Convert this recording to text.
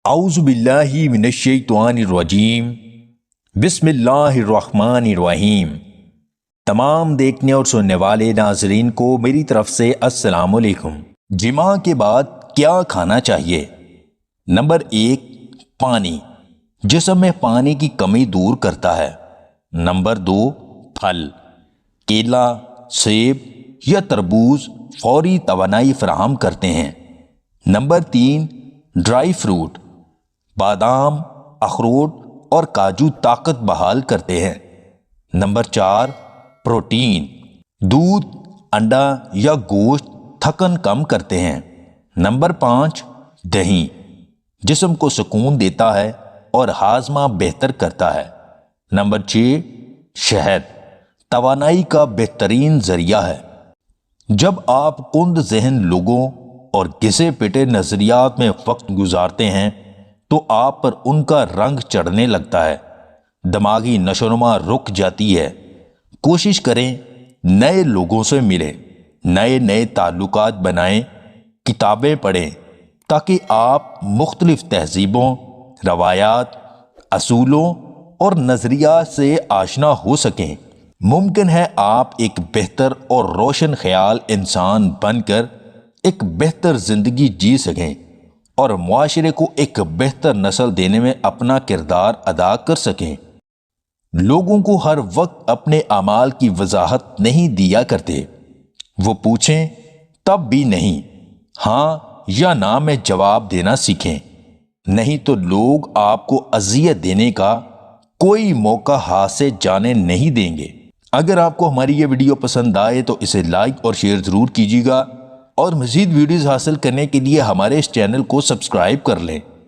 اعوذ باللہ من الشیطان الرجیم بسم اللہ الرحمن الرحیم۔ تمام دیکھنے اور سننے والے ناظرین کو میری طرف سے السلام علیکم۔ جماع کے بعد کیا کھانا چاہیے؟ نمبر 1، پانی، جسم میں پانی کی کمی دور کرتا ہے۔ نمبر 2، پھل، کیلا، سیب یا تربوز فوری توانائی فراہم کرتے ہیں۔ نمبر 3، ڈرائی فروٹ، بادام، اخروٹ اور کاجو طاقت بحال کرتے ہیں۔ نمبر 4، پروٹین، دودھ، انڈا یا گوشت تھکن کم کرتے ہیں۔ نمبر 5، دہی، جسم کو سکون دیتا ہے اور ہاضمہ بہتر کرتا ہے۔ نمبر 6، شہد، توانائی کا بہترین ذریعہ ہے۔ جب آپ کند ذہن لوگوں اور گھسے پٹے نظریات میں وقت گزارتے ہیں تو آپ پر ان کا رنگ چڑھنے لگتا ہے، دماغی نشوونما رک جاتی ہے۔ کوشش کریں نئے لوگوں سے ملیں، نئے تعلقات بنائیں، کتابیں پڑھیں تاکہ آپ مختلف تہذیبوں، روایات، اصولوں اور نظریات سے آشنا ہو سکیں۔ ممکن ہے آپ ایک بہتر اور روشن خیال انسان بن کر ایک بہتر زندگی جی سکیں اور معاشرے کو ایک بہتر نسل دینے میں اپنا کردار ادا کر سکیں۔ لوگوں کو ہر وقت اپنے اعمال کی وضاحت نہیں دیا کرتے، وہ پوچھیں تب بھی نہیں، ہاں یا نہ میں جواب دینا سیکھیں، نہیں تو لوگ آپ کو اذیت دینے کا کوئی موقع ہاتھ سے جانے نہیں دیں گے۔ اگر آپ کو ہماری یہ ویڈیو پسند آئے تو اسے لائک اور شیئر ضرور کیجیے گا، اور مزید ویڈیوز حاصل کرنے کے لیے ہمارے اس چینل کو سبسکرائب کر لیں۔